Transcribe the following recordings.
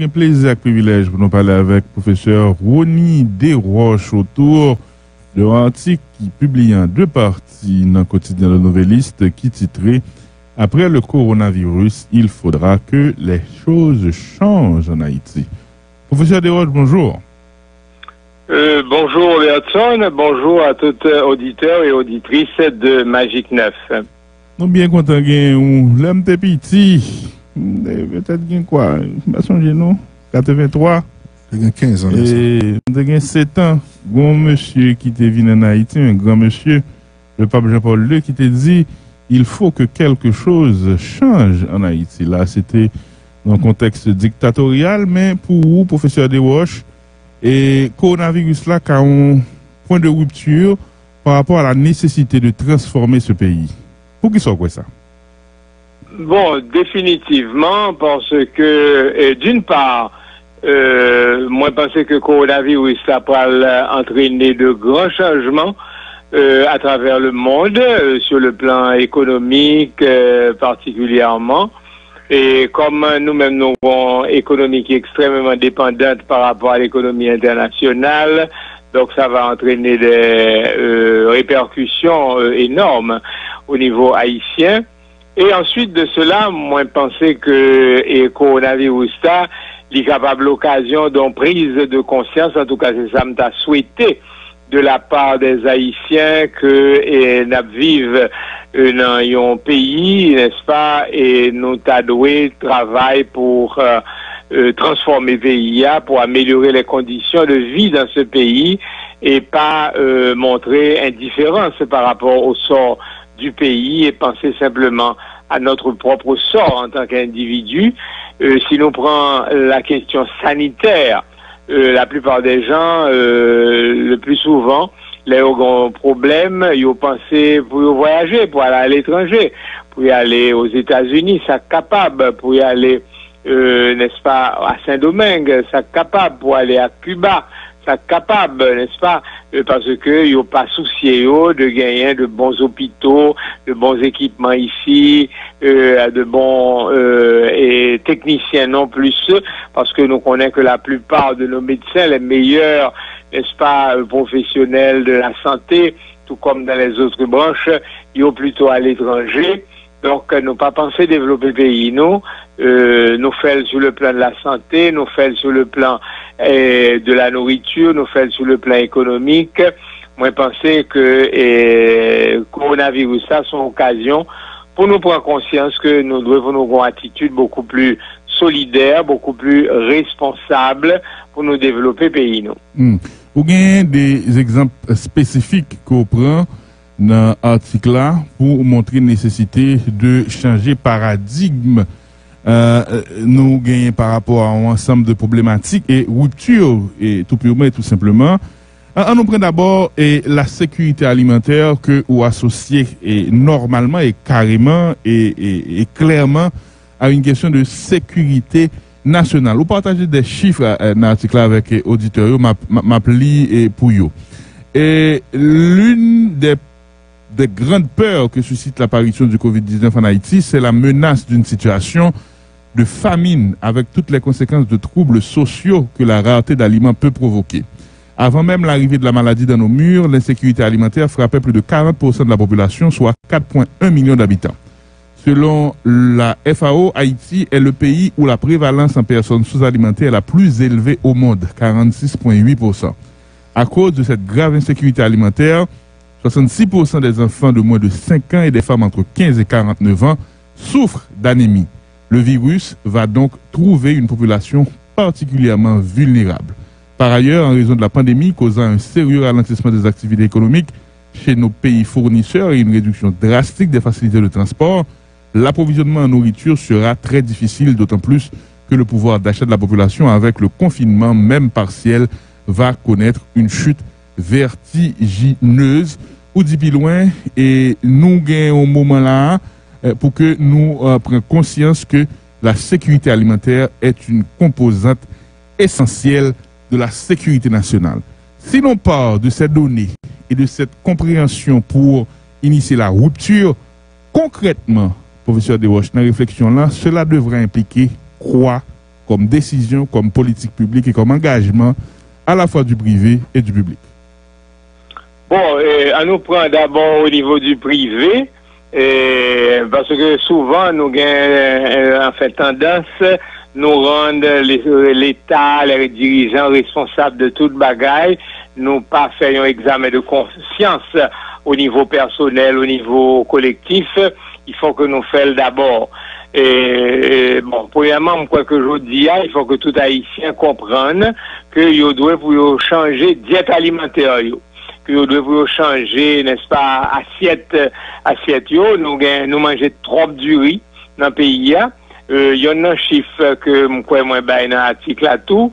Un plaisir et privilège pour nous parler avec le professeur Ronnie Desroches autour de l'article qui publie en deux parties dans le quotidien Le Nouvelliste qui titrait Après le coronavirus, il faudra que les choses changent en Haïti. Professeur Desroches, bonjour. Bonjour Bertson, bonjour à tous auditeurs et auditrices de Magique 9. Nous bien contents de l'homme de petit. Peut-être qu'il quoi, non 83. Il y a 15 ans. Et il y a 7 ans, un monsieur qui était venu en Haïti, un grand monsieur, le pape Jean-Paul II, qui t'a dit il faut que quelque chose change en Haïti. Là, c'était dans un contexte dictatorial, mais pour vous, professeur Desroches, et coronavirus là, qui a un point de rupture par rapport à la nécessité de transformer ce pays. Pour qui soit quoi ça? Bon, définitivement, parce que, d'une part, moi, je pense que le coronavirus, ça peut entraîner de grands changements à travers le monde, sur le plan économique particulièrement. Et comme nous-mêmes, nous avons une économie qui est extrêmement dépendante par rapport à l'économie internationale, donc ça va entraîner des répercussions énormes au niveau haïtien. Et ensuite de cela, moi, je pensais que le coronavirus, là, il est capable l'occasion d'une prise de conscience, en tout cas, c'est ça que je souhaité de la part des Haïtiens que nous vivons dans un pays, n'est-ce pas, et nous avons travail pour transformer le pays, pour améliorer les conditions de vie dans ce pays et pas montrer indifférence par rapport au sort du pays et penser simplement à notre propre sort en tant qu'individu. Si nous prenons la question sanitaire, la plupart des gens, le plus souvent, les ont problème, ils ont pensé pour voyager, pour aller à l'étranger, pour y aller aux États-Unis, ça capable, pour y aller, n'est-ce pas, à Saint-Domingue, ça capable, pour aller à Cuba, ça capable, n'est-ce pas, parce que ils n'ont pas soucié de gagner de bons hôpitaux, de bons équipements ici, de bons et techniciens non plus, parce que nous connaissons que la plupart de nos médecins, les meilleurs, n'est-ce pas, professionnels de la santé, tout comme dans les autres branches, ils ont plutôt à l'étranger. Donc, nous pas pensé développer le pays, nous faisons sur le plan de la santé, nous faisons sur le plan de la nourriture, nous faisons sur le plan économique. Moi, je pensais que coronavirus, ça, sont occasion pour nous prendre conscience que nous devons avoir une attitude beaucoup plus solidaire, beaucoup plus responsable pour nous développer le pays, nous. Vous avez des exemples spécifiques qu'on prend dans l'article là pour montrer la nécessité de changer paradigme nous gagnons par rapport à un ensemble de problématiques et ruptures et tout purement et tout simplement. On nous prend d'abord la sécurité alimentaire que vous associez normalement et carrément et clairement à une question de sécurité nationale. Vous partagez des chiffres dans l'article avec auditeurs, m'appli pour vous. Et l'une des grandes peurs que suscite l'apparition du Covid-19 en Haïti, c'est la menace d'une situation de famine avec toutes les conséquences de troubles sociaux que la rareté d'aliments peut provoquer. Avant même l'arrivée de la maladie dans nos murs, l'insécurité alimentaire frappait plus de 40% de la population, soit 4,1 millions d'habitants. Selon la FAO, Haïti est le pays où la prévalence en personnes sous-alimentées est la plus élevée au monde, 46,8%. À cause de cette grave insécurité alimentaire, 66% des enfants de moins de 5 ans et des femmes entre 15 et 49 ans souffrent d'anémie. Le virus va donc trouver une population particulièrement vulnérable. Par ailleurs, en raison de la pandémie causant un sérieux ralentissement des activités économiques chez nos pays fournisseurs et une réduction drastique des facilités de transport, l'approvisionnement en nourriture sera très difficile, d'autant plus que le pouvoir d'achat de la population avec le confinement, même partiel, va connaître une chute vertigineuse. Ou dit plus loin, et nous gagnons au moment là pour que nous prenions conscience que la sécurité alimentaire est une composante essentielle de la sécurité nationale. Si l'on part de ces données et de cette compréhension pour initier la rupture, concrètement, professeur Desroches, dans la réflexion là, cela devrait impliquer quoi comme décision, comme politique publique et comme engagement à la fois du privé et du public? Bon, on nous prend d'abord au niveau du privé, parce que souvent nous avons en fait tendance nous rendre l'État, les dirigeants responsables de toute bagaille, nous pas faire un examen de conscience au niveau personnel, au niveau collectif. Il faut que nous fassions d'abord. Bon, premièrement, je crois que je dis, il faut que tout Haïtien comprenne que il doit pour changer diète alimentaire, que il doit pour changer, n'est-ce pas, assiette nous mangeons trop du riz dans le pays. Il y a un chiffre que moi dans l'article à tout,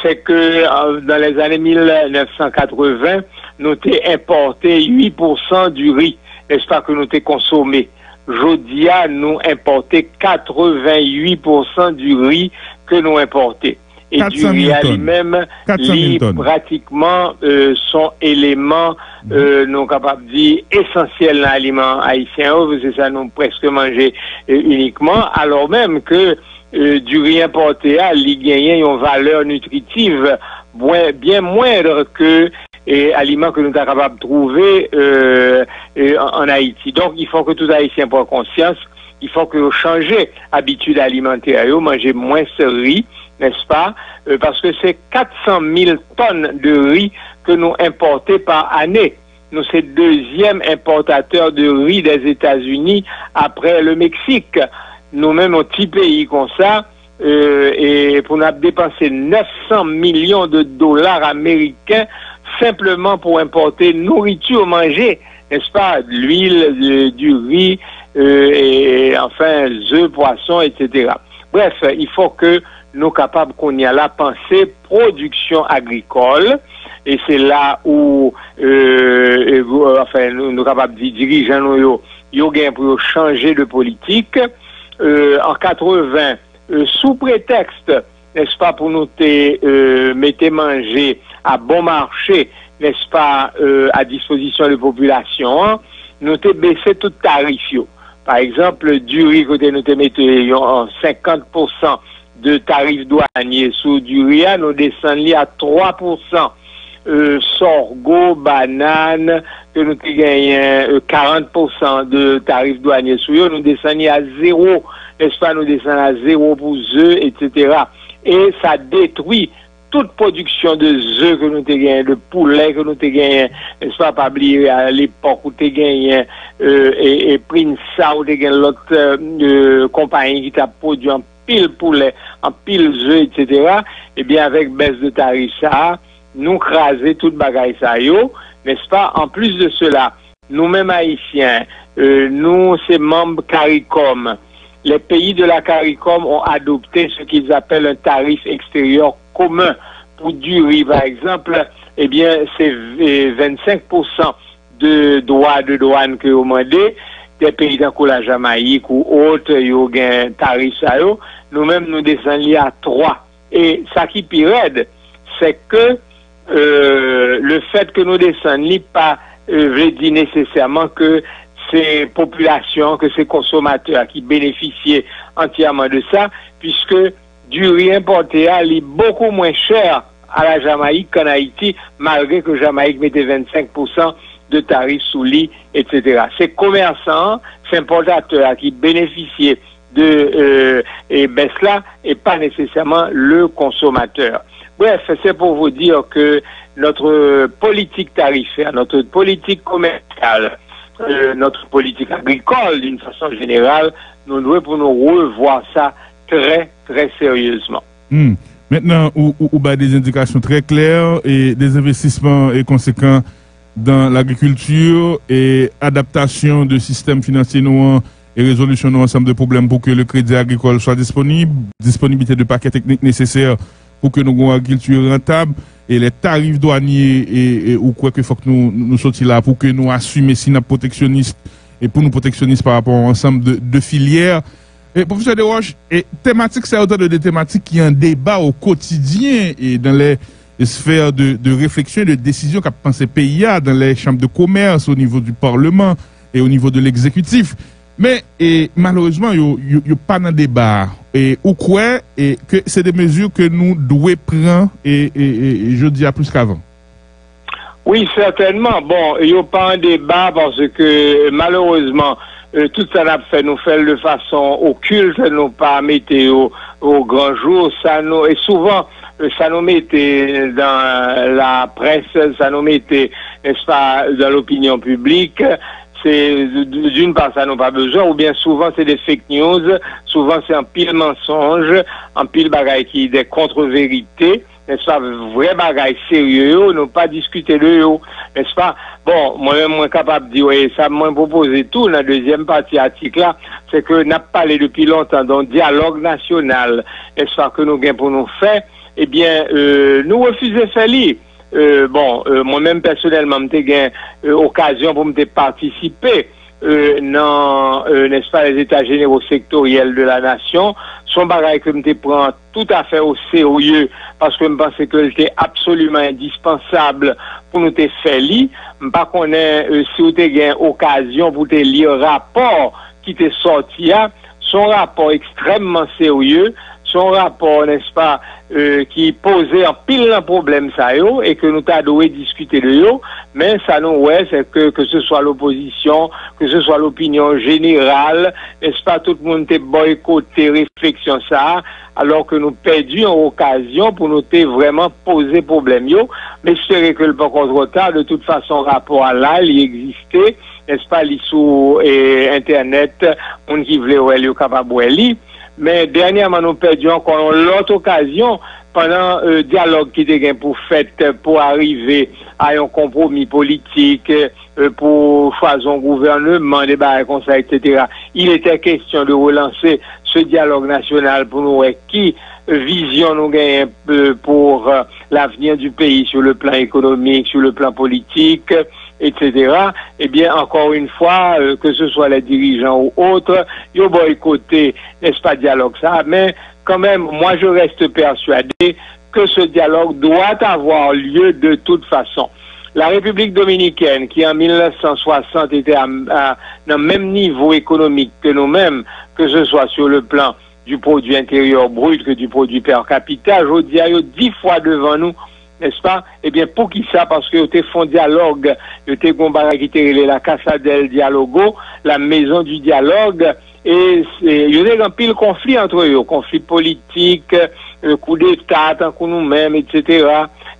c'est que dans les années 1980, nous avons importé 8% du riz, n'est-ce pas, que nous avons consommé. Jodia, nous importé 88% du riz que nous importé. Et du riz lui-même, pratiquement son élément, nous capables de dire, essentiel dans l'aliment haïtien, c'est ça nous presque manger uniquement, alors même que du riz importé, il gagne une valeur nutritive bien moindre que aliments que nous sommes capables de trouver en Haïti. Donc, il faut que tout Haïtien prenne conscience, il faut que changer l'habitude alimentaire, manger moins de riz, n'est-ce pas? Parce que c'est 400 000 tonnes de riz que nous importons par année. Nous sommes deuxième importateur de riz des États-Unis après le Mexique. Nous-mêmes, un petit pays comme ça, et pour nous dépenser 900 millions de dollars américains simplement pour importer nourriture manger, n'est-ce pas, l'huile, du riz, et enfin, œufs, poissons, etc. Bref, il faut que nous capables qu'on y a la pensée production agricole, et c'est là où, enfin, nous capables de diriger nous gain pour changer de politique. En 80, sous prétexte, n'est-ce pas, pour nous mettre manger à bon marché, n'est-ce pas, à disposition de la population, nous avons baissé tout tarif. Par exemple, du riz, côté nous mettons 50% de tarifs douaniers sous du riz, nous descendons à 3%. Sorgho, banane, que nous gagnons 40% de tarifs douaniers sous eux, nous descendons à 0, n'est-ce pas, nous descendons à 0 pour œufs, etc. Et ça détruit toute production de œufs que nous gagnons, de poulet que nous gagnons, n'est-ce pas, pas oublier à l'époque où nous gagnons, et Prinsa, où nous gagnons l'autre compagnie qui t'a produit en pile poulet, en pile œufs, etc. Eh bien, avec baisse de tarifs, ça, nous craser toute bagaille ça, n'est-ce pas? En plus de cela, nous-mêmes haïtiens, nous, ces membres CARICOM, les pays de la CARICOM ont adopté ce qu'ils appellent un tarif extérieur commun. Pour du riz, par exemple, eh bien, c'est 25% de droits de douane que vous demandez. Des pays comme la Jamaïque ou autres, ils ont un tarif ça. Nous-mêmes, nous descendons à 3. Et ça qui pire, c'est que le fait que nous descendions pas veut dire nécessairement que ces populations, que ces consommateurs qui bénéficiaient entièrement de ça, puisque du riz importé est beaucoup moins cher à la Jamaïque qu'en Haïti, malgré que Jamaïque mettait 25% de tarifs sous lit, etc. Ces commerçants, ces importateurs qui bénéficiaient de baisse-là, et pas nécessairement le consommateur. Bref, c'est pour vous dire que notre politique tarifaire, notre politique commerciale, notre politique agricole, d'une façon générale, nous devons pour nous revoir ça très, très sérieusement. Maintenant, où des indications très claires et des investissements conséquents dans l'agriculture et adaptation de systèmes financiers et résolution d'ensemble de problèmes pour que le crédit agricole soit disponible, disponibilité de paquets techniques nécessaires pour que nous ayons une agriculture rentable et les tarifs douaniers et ou quoi que faut que nous sortions là pour que nous assumions si nous protectionnistes et pour nous protectionnistes par rapport à ensemble de filières. Et professeur Desroches, thématique, c'est autant de thématiques qui ont un débat au quotidien et dans les sphères de réflexion et de décision qu'a pensé PIA dans les chambres de commerce, au niveau du Parlement et au niveau de l'exécutif. Mais malheureusement, il n'y a pas de débat. Ou quoi, que c'est des mesures que nous devons prendre, et je dis à plus qu'avant. Oui, certainement. Bon, il n'y a pas un débat parce que malheureusement, tout ça n'a fait nous faire de façon occulte, nous pas mettre au grand jour. Ça nous, et souvent, ça nous mettait dans la presse, ça nous mettait, n'est-ce pas, dans l'opinion publique. C'est d'une part ça n'a pas besoin, ou bien souvent c'est des fake news, souvent c'est un pile mensonge, un pile bagaille qui est des contre-vérités, n'est-ce pas, vrai bagaille sérieux, nous pas discuter de eux, n'est-ce pas. Bon, moi-même, moi capable de dire, oui, ça m'a proposé tout dans la deuxième partie article là, c'est que n'a pas parlé depuis longtemps d'un dialogue national, n'est-ce pas, que nous gagnons pour nous faire, eh bien, nous refusons de faire lire. Moi-même personnellement, j'ai eu occasion pour me participer dans, n'est-ce pas, les états généraux sectoriels de la nation. Son bagage que me prend tout à fait au sérieux parce que je pense que c'était absolument indispensable pour nous faire lire. Je pas connaître si vous avez eu occasion pour te lire un rapport qui t'est sorti, son rapport extrêmement sérieux. Son rapport, n'est-ce pas, qui posait un pile de problème ça yo, et que nous t'avons discuter de yo, mais ça nous, ouais, c'est que ce soit l'opposition, que ce soit l'opinion générale, n'est-ce pas, tout le monde t'est boycotté réflexion ça, alors que nous perdions une occasion pour nous vraiment poser problème yo, mais j'espère que le pas contre tard, de toute façon, rapport à là, il existait, n'est-ce pas, sur Internet, on qui voulait, ouais, il est capable de lire. Mais dernièrement, nous perdions encore l'autre occasion pendant le dialogue qui était pour fait pour arriver à un compromis politique, pour choisir un gouvernement, des barres comme ça, etc. Il était question de relancer ce dialogue national pour nous, qui vision nous gagne pour l'avenir du pays sur le plan économique, sur le plan politique, etc. Eh bien, encore une fois, que ce soit les dirigeants ou autres, ils ont boycotté, n'est-ce pas, dialogue ça, mais quand même, moi je reste persuadé que ce dialogue doit avoir lieu de toute façon. La République dominicaine, qui en 1960 était à le même niveau économique que nous-mêmes, que ce soit sur le plan du produit intérieur brut que du produit per capita, je dis à eux 10 fois devant nous, n'est-ce pas? Eh bien, pour qui ça? Parce que ils font dialogue, ils ont fait la Casa del Dialogo, la maison du dialogue, et il y a un pile conflit entre eux, conflit politique, coup d'État, tant que nous-mêmes, etc.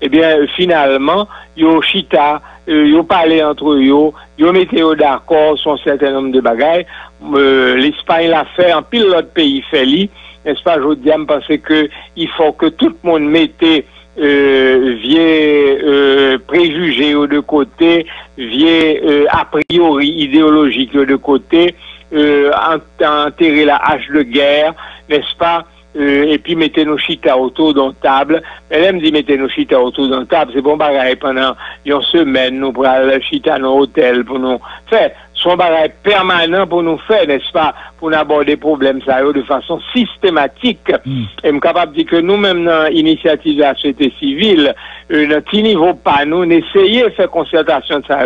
Eh bien, finalement, ils ont chita, ils ont parlé entre eux, ils ont mis d'accord sur un certain nombre de bagailles. L'Espagne l'a fait, en pile l'autre pays fait li, n'est-ce pas? Je dis, parce que il faut que tout le monde mette vieux préjugés de côté, vieux a priori idéologiques de côté, enterrer la hache de guerre, n'est-ce pas? Et puis mettez nos chita autour d'une table. Elle me dit mettez nos chita autour d'une table, c'est bon bagaille pendant une semaine, nous prenons chita dans l'hôtel pour nous faire. Son bagaille permanent pour nous faire, n'est-ce pas, pour aborder problèmes ça de façon systématique. Et je suis capable de dire que nous-mêmes dans l'initiative de la société civile, dans petit niveau pas nous, n'essayons de faire concertation de ça.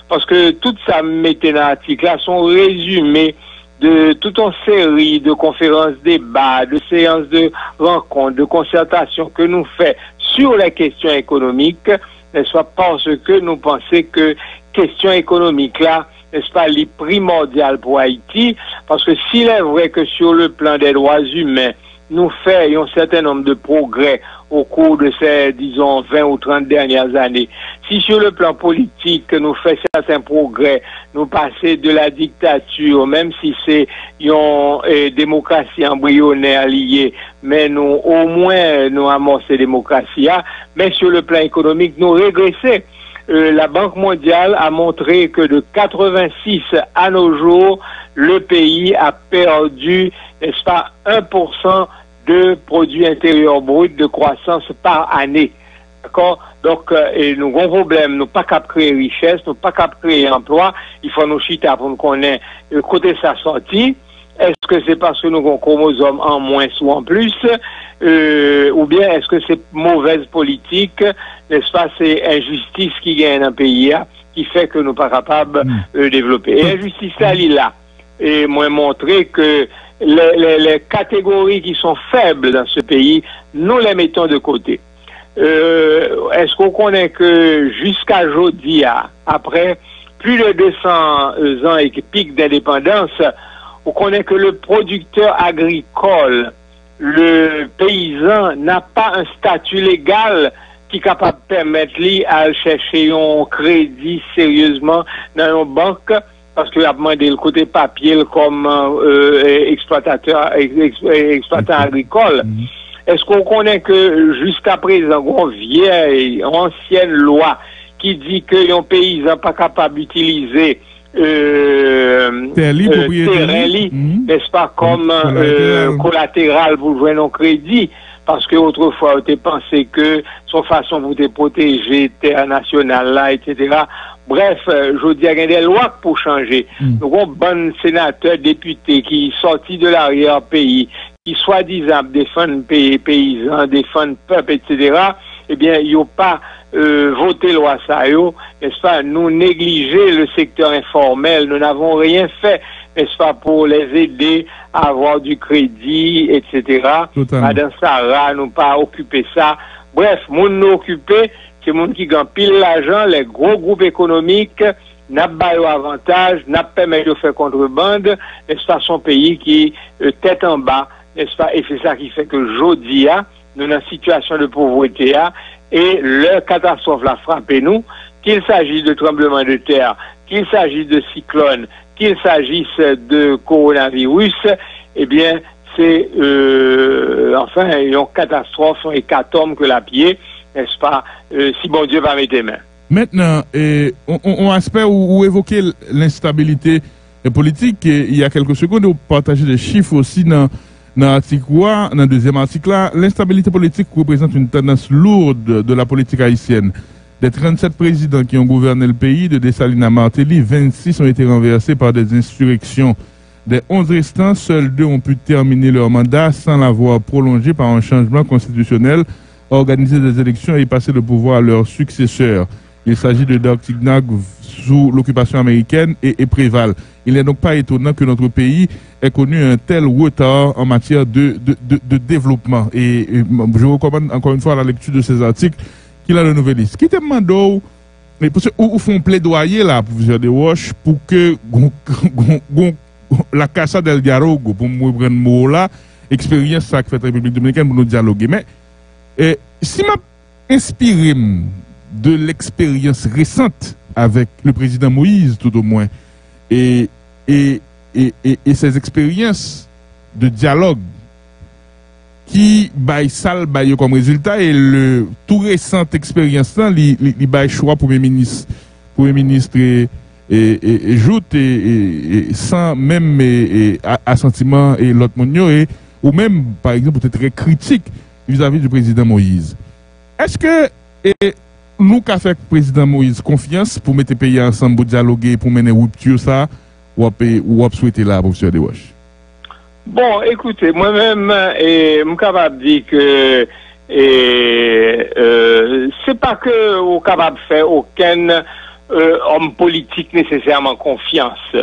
Parce que tout ça mettez dans l'article là sont résumés de toute une série de conférences, débats, de séances de rencontres, de concertations que nous faisons sur les questions économiques, n'est-ce pas, parce que nous pensons que question économique là, n'est-ce pas, les primordiales pour Haïti, parce que s'il est vrai que sur le plan des droits humains, nous faisons un certain nombre de progrès au cours de ces, disons, 20 ou 30 dernières années. Si sur le plan politique, nous faisons certains progrès, nous passons de la dictature, même si c'est une démocratie embryonnaire liée, mais nous, au moins, nous amorçons la démocratie, mais sur le plan économique, nous régressons. La Banque mondiale a montré que de 86 à nos jours, le pays a perdu, n'est-ce pas, 1% de produit intérieur brut de croissance par année. D'accord? Donc, nous avons un problème, nous pas qu'à créer richesse, nous pas qu'à créer emploi, il faut nous chita pour nous connaître côté sa sortie. Est-ce que c'est parce que nous avons un chromosome en moins ou en plus, ou bien est-ce que c'est mauvaise politique, n'est-ce pas, c'est injustice qui gagne dans le pays, qui fait que nous ne sommes pas capables de développer. Et l'injustice, elle est là. et moi montrer que les catégories qui sont faibles dans ce pays, nous les mettons de côté. Est-ce qu'on connaît que jusqu'à aujourd'hui, après plus de 200 ans et pic d'indépendance, on connaît que le producteur agricole, le paysan n'a pas un statut légal qui est capable de permettre lui à chercher un crédit sérieusement dans une banque parce qu'il a demandé le côté papier comme exploitant agricole. Est-ce qu'on connaît que jusqu'à présent, une vieille, ancienne loi qui dit que un paysan pas capable d'utiliser terrain li, n'est-ce pas, comme collatéral pour jouer un crédit, parce que autrefois on pensé que son façon pour te protéger terre nationale là, etc. Bref, je dis qu'il y a des lois pour changer. Donc un bon sénateur, député qui sorti de l'arrière-pays, qui soi-disant défendent paysans, défendent peuple, etc., eh bien, ils n'ont pas voté loi ça, n'est-ce pas, nous négliger le secteur informel, nous n'avons rien fait, n'est-ce pas, pour les aider à avoir du crédit, etc. Madame Sarah, nous pas occupé ça. Bref, nous occupé, c'est monde qui gagne pile l'argent, les gros groupes économiques, n'a pas eu avantage, n'a pas permis de faire contrebande, n'est-ce pas, son pays qui tête en bas, n'est-ce pas, et c'est ça qui fait que aujourd'hui, nous sommes en situation de pauvreté, et leur catastrophe l'a frappé nous, qu'il s'agisse de tremblements de terre, qu'il s'agisse de cyclones, qu'il s'agisse de coronavirus, eh bien, c'est enfin une catastrophe, une hécatombe que la pied, n'est-ce pas, si bon Dieu va mettre les mains. Maintenant, on aspect où évoquer l'instabilité politique, il y a quelques secondes, on partageait des chiffres aussi dans l'article, dans le deuxième article là, l'instabilité politique représente une tendance lourde de la politique haïtienne. Des 37 présidents qui ont gouverné le pays, de Dessalines à Martelly, 26 ont été renversés par des insurrections. Des 11 restants, seuls 2 ont pu terminer leur mandat sans l'avoir prolongé par un changement constitutionnel, organiser des élections et passer le pouvoir à leurs successeurs. Il s'agit de Doc Tignac sous l'occupation américaine et Préval. Il n'est donc pas étonnant que notre pays ait connu un tel retard en matière de développement. Et je recommande encore une fois la lecture de ces articles qu'il a le Nouvelliste. Qui te demande où font plaidoyer là, professeur de Roche, pour que la Casa del Dialogue, pour me prendre mot là, expérience ça que fait la République dominicaine pour nous dialoguer. Mais si m'a inspiré de l'expérience récente avec le président Moïse, tout au moins, et ces expériences de dialogue qui baillent ça comme résultat, et le tout récente expérience là, il baille choix Premier ministre et joute et sans même assentiment et l'autre monde, ou même par exemple peut-être très critique vis-à-vis du président Moïse. Est-ce que nous qu'a fait le président Moïse confiance pour mettre les pays ensemble pour dialoguer, pour mener rupture ça, ou souhaiter là, professeur Desroches? Bon, écoutez, moi-même, je suis capable de dire que c'est pas que on est capable de faire aucun homme politique nécessairement confiance.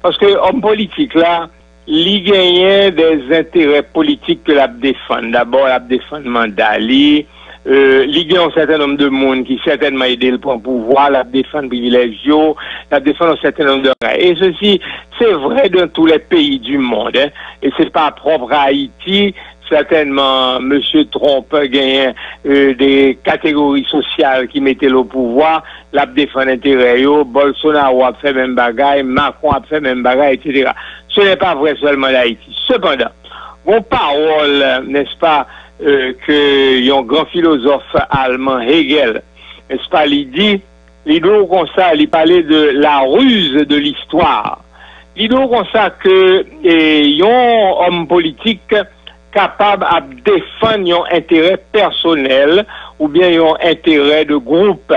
Parce que homme politique là, il gagne des intérêts politiques que la défend. D'abord, la défend mandat. Il y a un certain nombre de monde qui certainement aidé le pouvoir, la défendre privilégiés, la défendre un certain nombre de règles. Et ceci, c'est vrai dans tous les pays du monde. Hein. Et c'est pas propre à Haïti. Certainement, M. Trump a gagné des catégories sociales qui mettaient le pouvoir, la défendre intérêt, Bolsonaro a fait même bagaille, Macron a fait même bagaille, etc. Ce n'est pas vrai seulement d'Haïti. Cependant, mon parole, n'est-ce pas, que un grand philosophe allemand, Hegel, n'est-ce pas, il dit comme ça, il parlait de la ruse de l'histoire. Il dit comme ça que un homme politique capable de défendre un intérêt personnel ou bien un intérêt de groupe.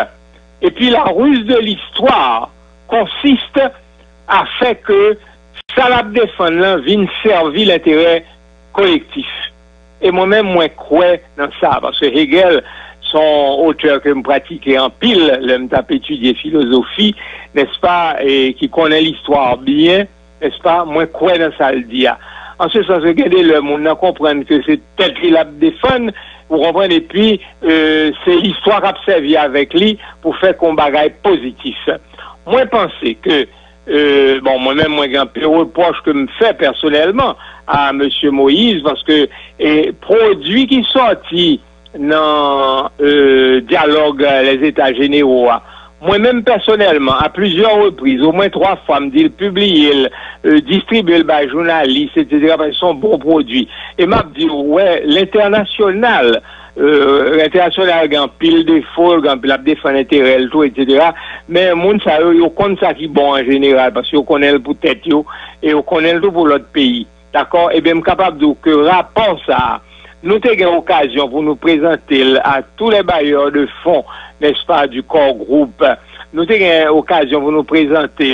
Et puis la ruse de l'histoire consiste à faire que ça la défendre vienne servir l'intérêt collectif. Et moi-même, moi, crois dans ça, parce que Hegel, son auteur que je pratique en pile, je tape étudier philosophie, n'est-ce pas, et qui connaît l'histoire bien, n'est-ce pas, moins quoi dans ça le dit. En ce sens, regardez le monde, on comprend que c'est peut-être qu'il a défendu, vous comprenez, et puis c'est l'histoire qui a servi avec lui pour faire qu'on bagaille positif. Moi, pensez que, bon, moi-même, moi, j'ai un peu reproche que me fait personnellement à M. Moïse, parce que produits qui sortis dans dialogue les États généraux, moi-même personnellement, à plusieurs reprises, au moins 3 fois, me dit publier, distribuer le journaliste, etc., parce que sont bons produits. Et m'a dit, ouais, l'international, l'international a un pile de faux, un pile de défense intérêt, tout, etc. Mais moun ça, yo connaît ça qui bon en général, parce que yo connaît le pour tête yo, et yo connaît tout pour l'autre pays. D'accord? Et bien, capable de que rapport ça, nous avons eu l'occasion pour nous présenter à tous les bailleurs de fonds, n'est-ce pas, du corps groupe. Nous avons eu l'occasion pour nous présenter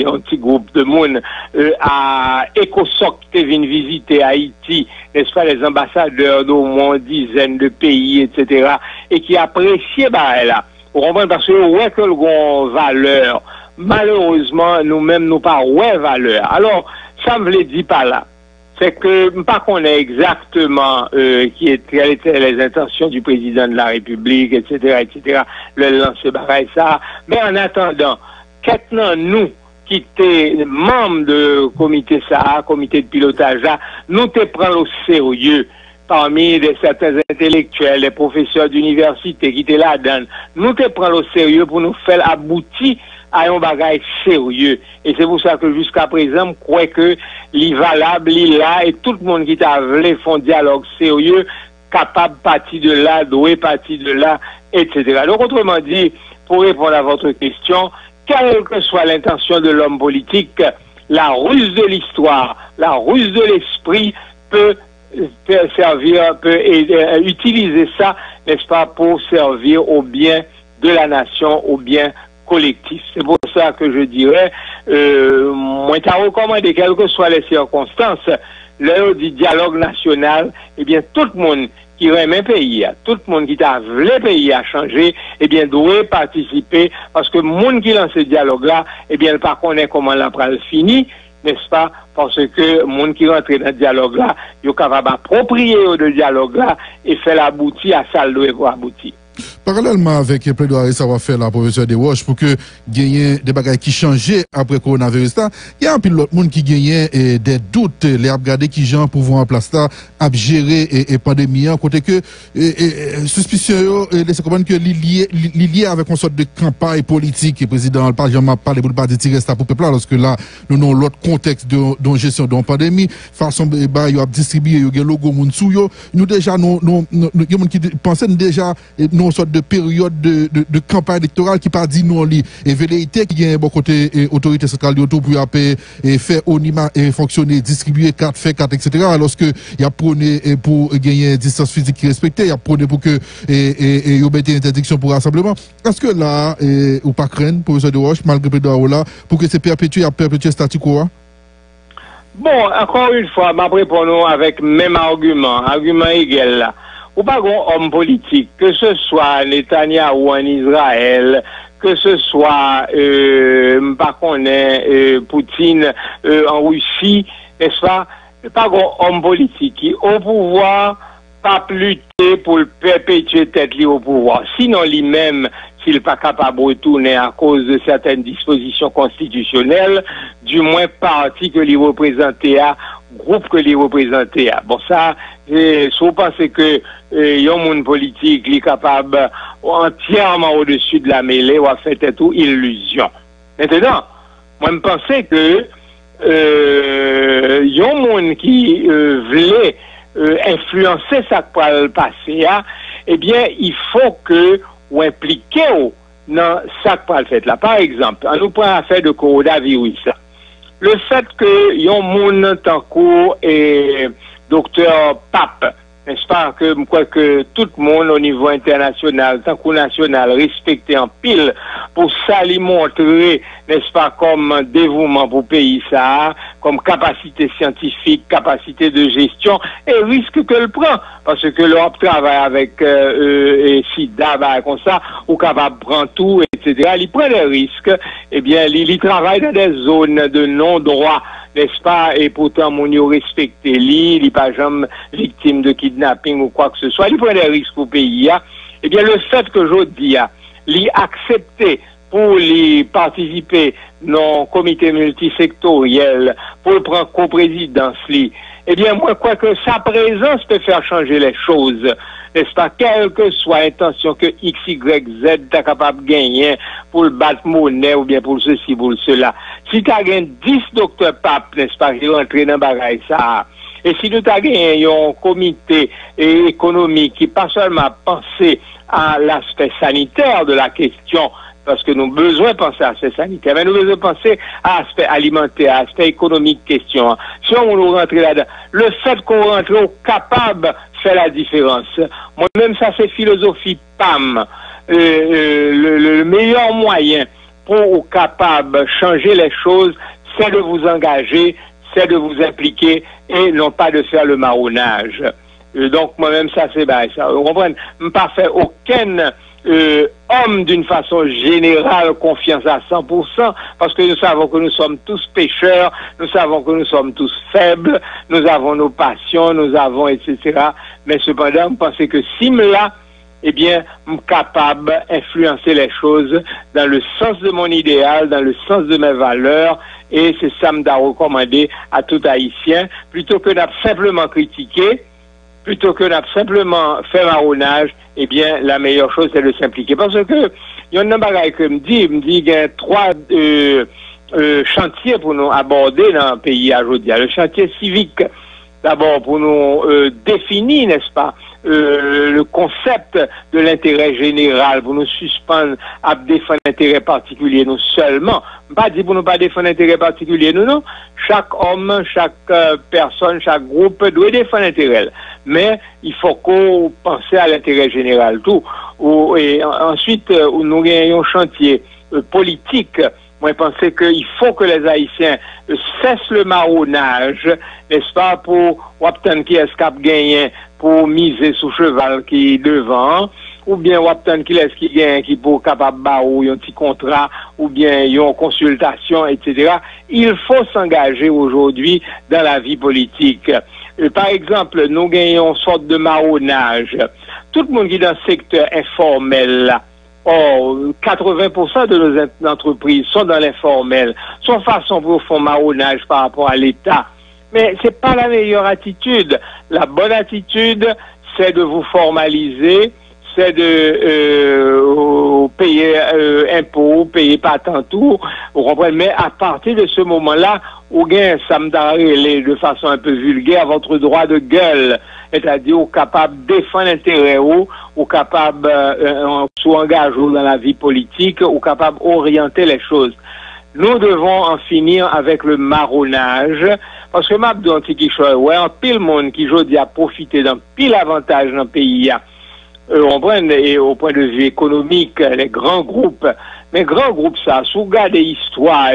un petit groupe de monde à ECOSOC qui vient visiter Haïti, n'est-ce pas, les ambassadeurs d'au moins dizaines de pays, etc. et qui appréciaient là. Vous comprenez, parce que ouais que le valeur, malheureusement, nous-mêmes, nous pas ouais valeur. Alors, ça me le dit pas là. C'est que, pas qu'on ait exactement quelles étaient les intentions du président de la République, etc., le lancer bagaille ça. Mais en attendant, qu'être nous, qui étaient membres de comité ça, comité de pilotage là, nous te prenons au sérieux parmi certains intellectuels, les professeurs d'université qui étaient là-dedans. Nous te prenons au sérieux pour nous faire aboutir à un bagage sérieux. Et c'est pour ça que jusqu'à présent, je crois que l'est valable, l'est là, et tout le monde qui t'a voulu font dialogue sérieux, capable partir de là, doué partir de là, etc. Donc, autrement dit, pour répondre à votre question, quelle que soit l'intention de l'homme politique, la ruse de l'histoire, la ruse de l'esprit peut servir, peut utiliser ça, n'est-ce pas, pour servir au bien de la nation, au bien collectif. C'est pour ça que je dirais, moi, t'as recommandé, quelles que soient les circonstances, l'heure du dialogue national, eh bien, tout le monde qui aime un pays, tout le monde qui t'a voulu pays à changer, eh bien, doit participer, parce que le monde qui lance ce dialogue-là, eh bien, pas connaît comment la phrase finit, n'est-ce pas? Parce que le monde qui rentre dans ce dialogue-là, il est capable d'approprier de dialogue-là et faire l'aboutir à ça, le doit aboutir. Parallèlement avec le plaidoyer, ça va faire la professeure de Roche pour que gagner des bagages qui changeaient après le coronavirus. Il y a un peu d'autres monde qui gagnent des doutes, les regarder qui gens pouvoir en place là, à gérer et pandémie, côté que suspicieux, laissez comprendre que lié avec une sorte de campagne politique, et président le parlement m'a parlé pour ne pas tirer ça pour peuple là, lorsque là, nous avons l'autre contexte de gestion de la pandémie, façon bah, il y a distribué, il y a logo moun sou yo, nous déjà, nous, il y a qui pensaient déjà, une sorte de période de campagne électorale qui pas dit non li et velléité qui a un bon côté autorité centrale de pour faire Onima et fonctionner distribuer carte fait carte etc. alors que il y a prôné pour gagner distance physique qui respectée, il y a prôné pour que il y ait interdiction pour rassemblement. Est-ce que là ou pas craindre professeur de Roche malgré là pour que c'est perpétué statu quo? Bon, encore une fois, m'a répondu avec même argument égal là. Ou pas un homme politique, que ce soit Netanyahou en Israël, que ce soit pas qu'on est Poutine en Russie, n'est-ce pas? Pas un homme politique qui au pouvoir pas lutter pour le perpétuer tête li au pouvoir. Sinon lui-même, s'il n'est pas capable de retourner à cause de certaines dispositions constitutionnelles, du moins parti que lui représentait à groupe que les représentés. Bon, ça, si vous pensez que y a un monde politique qui est capable entièrement au-dessus de la mêlée ou à faire tout illusion. Maintenant, moi, je pensais que y a un monde qui voulait influencer ça qui va le passer, eh bien, il faut que vous impliquez dans ça qui va le faire là. Par exemple, on nous prend l'affaire de coronavirus. Le fait que yon moun tankou et docteur Pape, n'est-ce pas, que quoi que tout le monde au niveau international, tankou national, respecté en pile, pour ça lui montrer, n'est-ce pas, comme dévouement pour pays ça, comme capacité scientifique, capacité de gestion, et risque que le prend, parce que l'Europe travaille avec SIDA, comme ça, ou capable de prendre tout, etc. etc., il prend des risques, eh bien, il travaille dans des zones de non-droit, n'est-ce pas, et pourtant, mon yo respecte il n'est pas jamais victime de kidnapping ou quoi que ce soit, il prend des risques au pays, eh bien, le fait que je dis, il accepter pour les participer dans le comité multisectoriel, pour prendre coprésidence, eh bien, moi, je crois que sa présence peut faire changer les choses. N'est-ce pas, quelle que soit l'intention que X, Y, Z est capable de gagner pour le battre monnaie ou bien pour ceci, pour cela. Si tu as gagné 10 docteurs Pape, n'est-ce pas, qui rentrent dans le bagage, ça. Et si nous avons gagné un comité économique qui pas seulement pensé à l'aspect sanitaire de la question, parce que nous avons besoin de penser à l'aspect sanitaire, mais nous avons besoin de penser à l'aspect alimentaire, à l'aspect économique question. Si on nous rentre là-dedans, le fait qu'on rentre capable fait la différence. Moi-même, ça c'est philosophie PAM. Le meilleur moyen pour capable changer les choses, c'est de vous engager, c'est de vous impliquer et non pas de faire le marronnage. Donc moi-même, ça c'est ça. Vous comprenez? Je n'ai pas fait aucun homme d'une façon générale confiance à 100%, parce que nous savons que nous sommes tous pécheurs, nous savons que nous sommes tous faibles, nous avons nos passions, nous avons etc. Mais cependant, je pense que si là, eh bien, je suis capable d'influencer les choses dans le sens de mon idéal, dans le sens de mes valeurs, et c'est ça que je recommandé à tout Haïtien, plutôt que de simplement critiquer, plutôt que de simplement faire marronnage, eh bien, la meilleure chose, c'est de s'impliquer. Parce que, il y a un bagage que me dit qu'il y a 3 chantiers pour nous aborder dans le pays à aujourd'hui. Le chantier civique, d'abord, pour nous définir, n'est-ce pas, le concept de l'intérêt général, pour nous suspendre à défendre l'intérêt particulier, nous seulement. Pas dit pour nous pas défendre l'intérêt particulier, nous, non. Chaque homme, chaque personne, chaque groupe doit défendre l'intérêt. Mais il faut qu'on pense à l'intérêt général, tout. Et ensuite, nous gagnons un chantier politique. Moi, je pense qu'il faut que les Haïtiens cessent le marronnage, n'est-ce pas, pour obtenir qui est-ce qui gagne pour miser sous cheval qui est devant, ou bien obtenir qui est-ce qui gagne qui pour capable ou un petit contrat, ou bien une consultation, etc. Il faut s'engager aujourd'hui dans la vie politique. Par exemple, nous gagnons une sorte de marronnage. Tout le monde qui est dans le secteur informel, là, 80% de nos entreprises sont dans l'informel, sont façon pour faire marronnage par rapport à l'État. Mais c'est pas la meilleure attitude. La bonne attitude, c'est de vous formaliser, c'est de payer impôts, payer patentout, vous comprenez. Mais à partir de ce moment-là, ou bien ça me donne de façon un peu vulgaire votre droit de gueule, c'est-à-dire ou capable de défendre l'intérêt ou capable s'engager dans la vie politique, ou capable d'orienter les choses. Nous devons en finir avec le marronnage, parce que m'abdou anti-Kichoy, ouais, un pile monde qui aujourd'hui a profité d'un pile avantage dans le pays, on prend au point de vue économique, les grands groupes, mais grands groupes ça, si vous regardez l'histoire,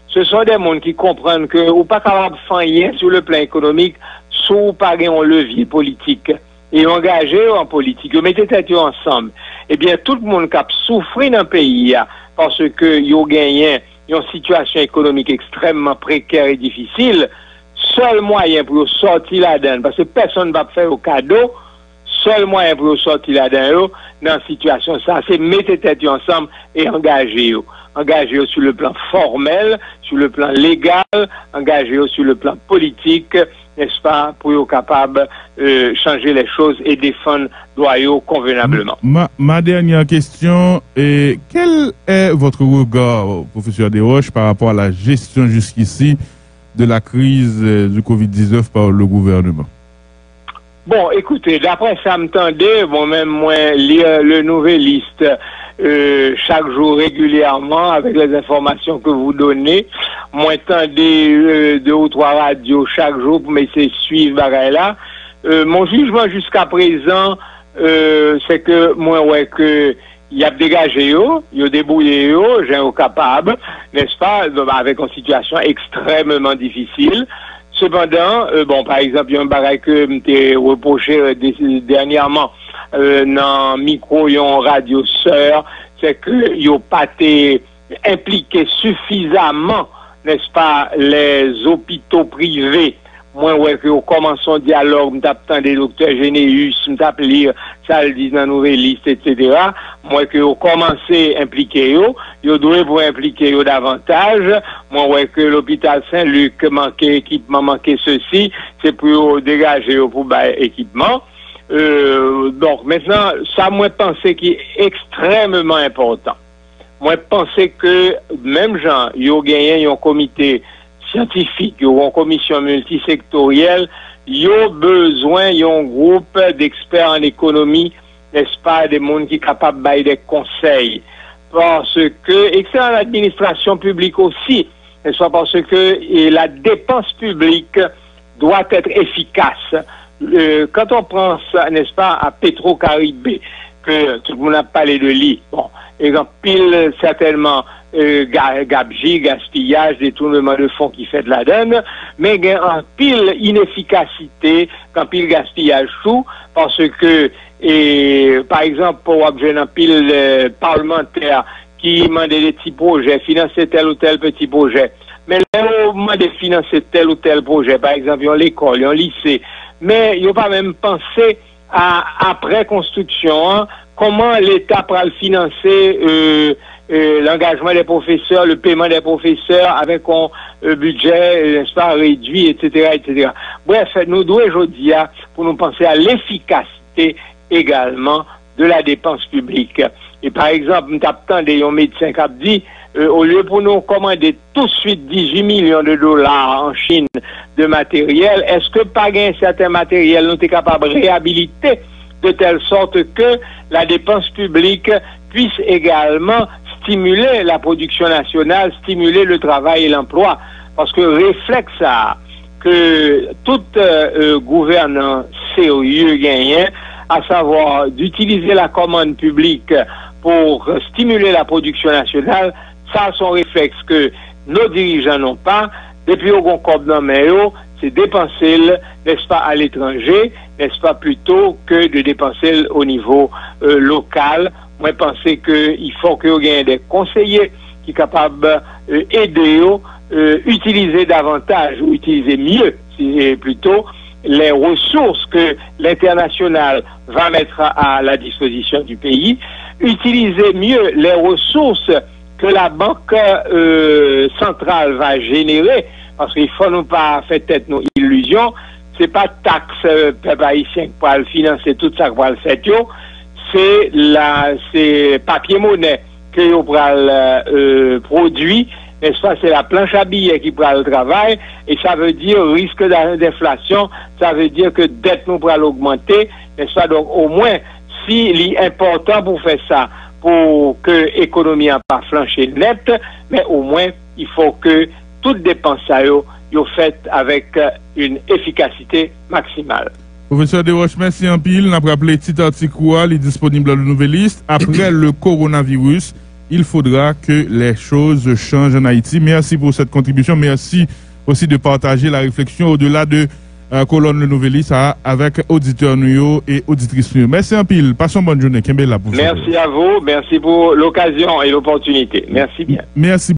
ce sont des mondes qui comprennent que ou pas capable de faire rien sur le plan économique, sous pas un levier politique et engagé en politique, mettez tête ensemble. Eh bien, tout le monde qui a souffert dans le pays parce que ils ont gagné une situation économique extrêmement précaire et difficile, seul moyen pour sortir là-dedans, parce que personne ne va faire au cadeau, seul moyen pour sortir là-dedans, dans la situation, ça, c'est mettre tête ensemble et engager. Engager sur le plan formel, sur le plan légal, engager sur le plan politique, n'est-ce pas, pour être capable de changer les choses et défendre droits convenablement. Ma dernière question est, quel est votre regard, professeur Desroches, par rapport à la gestion jusqu'ici de la crise du Covid-19 par le gouvernement? Bon, écoutez, d'après ça me tendait, même moi, lire le Nouvelliste chaque jour régulièrement avec les informations que vous donnez. Moi, tendez 2 ou 3 radios chaque jour pour m'essayer de suivre bagaille là. Mon jugement jusqu'à présent, c'est que moi, ouais, que il a dégagé il a débrouillé j'ai un capable, n'est-ce pas, avec une situation extrêmement difficile. Cependant, bon, par exemple, il y a un bagage que m'était reproché dernièrement dans micro, il y a une radio sœur, c'est que ils n'ont pas été impliqués suffisamment, n'est-ce pas, les hôpitaux privés. Moi, ouais, que au commençons dialogue, m't'attend des docteurs Généus, m't'app lire, ça le dit dans la nouvelle liste, etc. Moi, que au commencé impliquer yo doit pour impliquer yo davantage. Moi, ouais, que l'hôpital Saint-Luc manquait équipement, manquait ceci, c'est pour dégager pour équipement. Donc, maintenant, ça, moi, pensais qui est extrêmement important. Moi, pensais que, même gens, yo gagné un comité scientifique, ou en commission multisectorielle, ils ont besoin d'un groupe d'experts en économie, n'est-ce pas, des gens qui sont capables de donner des conseils. Parce que, et c'est dans l'administration publique aussi, n'est-ce pas, parce que la dépense publique doit être efficace. Quand on prend ça, n'est-ce pas, à Petro-Caribé, que tout le monde a parlé de lui, bon, et en pile, certainement, gaspillage, détournement de fonds qui fait de la donne, mais il y a un pile inefficacité, un pile gaspillage tout, parce que, par exemple, pour avoir un pile parlementaire qui demande des petits projets, financer tel ou tel petit projet, mais là, on demande de financer tel ou tel projet, par exemple, il y a l'école, il y a un lycée, mais il n'y a pas même pensé à après construction, hein, comment l'État pourra le financer l'engagement des professeurs, le paiement des professeurs avec un budget, n'est-ce pas, réduit, etc., etc. Bref, nous devons aujourd'hui pour nous penser à l'efficacité également de la dépense publique. Et par exemple, nous avons un médecin qui a dit, au lieu pour nous commander tout de suite 18 millions de dollars en Chine de matériel, est-ce que pas un certain matériel nous est capable de réhabiliter de telle sorte que la dépense publique puisse également stimuler la production nationale, stimuler le travail et l'emploi. Parce que réflexe ça, que tout gouvernant sérieux gagnant, à savoir d'utiliser la commande publique pour stimuler la production nationale, ça son réflexe que nos dirigeants n'ont pas. Depuis au Concordat dans Méo, c'est dépenser, n'est-ce pas, à l'étranger, n'est-ce pas, plutôt que de dépenser au niveau local. Moi, je pense qu'il faut qu'il y ait des conseillers qui sont capables d'aider, utiliser davantage ou utiliser mieux, plutôt, les ressources que l'international va mettre à la disposition du pays, utiliser mieux les ressources que la banque centrale va générer, parce qu'il faut nous pas faire tête nos illusions, c'est pas taxe peuple haïtien qui va le financer tout ça qui va le faire, c'est papier monnaie que vous le produit, n'est-ce pas, c'est la planche à billets qui prend le travail, et ça veut dire risque d'inflation, ça veut dire que dette nous pourra l'augmenter, n'est-ce pas, donc au moins, si l'important pour faire ça, pour que l'économie n'a pas flanché net, mais au moins, il faut que toute dépense à eux, faites avec une efficacité maximale. Professeur Desroches, merci en pile. On a rappelé petit article il est disponible dans le Nouvelle Liste. Après le coronavirus, il faudra que les choses changent en Haïti. Merci pour cette contribution. Merci aussi de partager la réflexion au-delà de colonne le Nouvelle Liste avec auditeurs nous et auditrices nous. Merci en pile. Passons bonne journée. Merci à vous. Merci pour l'occasion et l'opportunité. Merci bien. Merci.